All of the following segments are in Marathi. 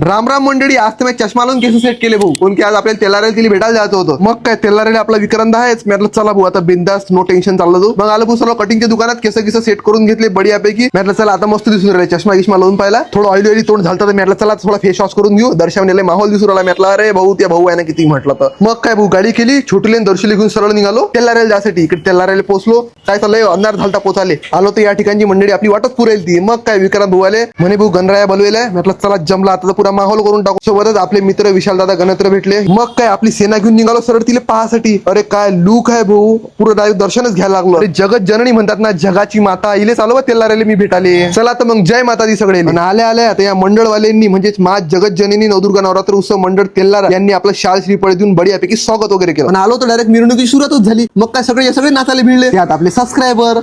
राम राम मंडळी, आज तर मी चष्मा लावून केस सेट केले भाऊ. कोण की आज आपल्याला तेलारेला तिला भेटायला जायचं होतं. मग काय तेलारेला आपला विक्रांत आहेच. मी म्हटलं चला भाऊ आता बिंदास, नो टेन्शन चाललं तू. मग आलो भाऊ सर्व कटिंगच्या दुकानात केस सेट करून घेतले बढियापैकी. मी म्हटलं चला आता मस्त दिसून राहिले. चष्मा गिष्मा लावून पाहिला, थोडं ऑइली तोंड झालं तर मी म्हटलं चला थोडा फेस वॉश करून घेऊ. दर्शवण्याला माहोल दिसून राहिला. म्हटलं अरे भाऊ त्या भाऊ आहे ना किती म्हटलं तर. मग काय भाऊ गाडी केली, छोटूले दर्शली घेऊन सरळ निघालो तेलारेला जायसाठी. इकडे तेलारेला पोहोचलो. काय चाललंय अंधार झालता पोचाले. आलो तर या ठिकाणची मंडळी आपली वाटच पुरेल ती. मग काय विक्रांत भाऊ आले, म्हणे भाऊ गणराया बोलवेलाय. म्हटलं चला जमला आता पुरा माहोल करून टाकू. सोबतच आपले मित्र विशाल दादा गणत्र भेटले. मग काय आपली सेना घेऊन निघालो सरळ तिला पाहासाठी. अरे काय लुक आहे भाऊ, पुरं डायरेक्ट दर्शनच घ्यायला लागलो. अरे जगत जननी म्हणतात ना, जगाची माता इले चालू तेलारेले मी भेटाले. चला तर मग जय माता दी सगळे. आल्या आल्या आता या मंडळवाल्यांनी म्हणजेच मा जगत जननी नवदुर्गा नवरात्र उत्सव मंडळ तेलारा यांनी आपलं शाल श्रीफळ देऊन बढियापैकी स्वागत वगैरे केलं. आणि आलो तर डायरेक्ट मिरवणुकी सुरुवातच झाली. मग काय सगळे नाचायला भिडले. त्यात आपले सबस्क्रायबर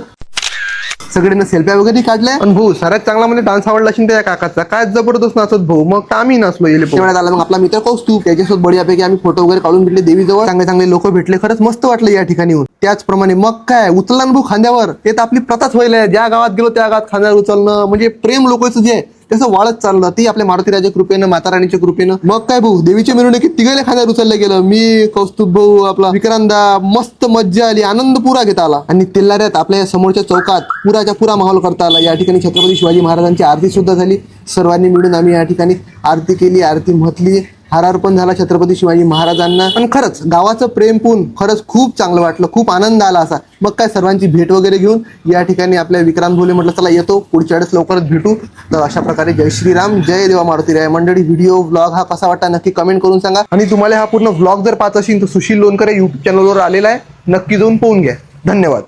सगळ्यांना सेल्फ्या वगैरे काढल्या. पण भाऊ सगळ्यात चांगला म्हणजे डान्स आवडला असेल त्या काकाचा. काय जबरदस्त नाचत भाऊ. मग आम्ही नाचलो येले. आला मग आपला मित्र कौस्तुभ, त्याच्यासोबत बढियापैकी आम्ही फोटो वगैरे काढून भेटले. देवीजवळ चांगले लोक भेटले. खरंच मस्त वाटलं या ठिकाणी येऊन. त्याचप्रमाणे मग काय उचलला भाऊ खांद्यावर. ते तर आपली प्रथाच व्हायला. ज्या गावात गेलो त्या गावात खांद्यावर उचलणं म्हणजे प्रेम लोकांचं जे आहे तसं वाढत चाललं. ती आपल्या मारुती राजा कृपेनं, माता राणीच्या कृपेनं. मग काय भाऊ देवीच्या मिरवणुकीत तिघायला खांद्यावर उचललं गेलं. मी, कौस्तुभ भाऊ, आपला विक्रांदा. मस्त मज्जा आली, आनंद पुरा घेता आला. आणि तेलाऱ्यात आपल्या समोरच्या चौकात पुराच्या पुरा माहोल करता आला. या ठिकाणी छत्रपती शिवाजी महाराजांची आरती सुद्धा झाली. सर्वांनी मिळून आम्ही या ठिकाणी आरती केली, आरती म्हटली. हार पण झाला छत्रपती शिवाजी महाराजांना. पण खरंच गावाचं प्रेम पाहून खरंच खूप चांगलं वाटलं, खूप आनंद आला असा. मग काय सर्वांची भेट वगैरे घेऊन या ठिकाणी आपल्या विक्रांत भोले म्हटलं चला येतो, पुढच्या वेळेस लवकरच भेटू. तर अशा प्रकारे जय श्रीराम, जय देवा मारुती राय. मंडळी व्हिडिओ व्लॉग हा कसा वाटता नक्की कमेंट करून सांगा. आणि तुम्हाला हा पूर्ण व्लॉग जर पाहत असेल तर सुशील लोणकर युट्यूब चॅनलवर आलेला आहे, नक्की जाऊन पाहून घ्या. धन्यवाद.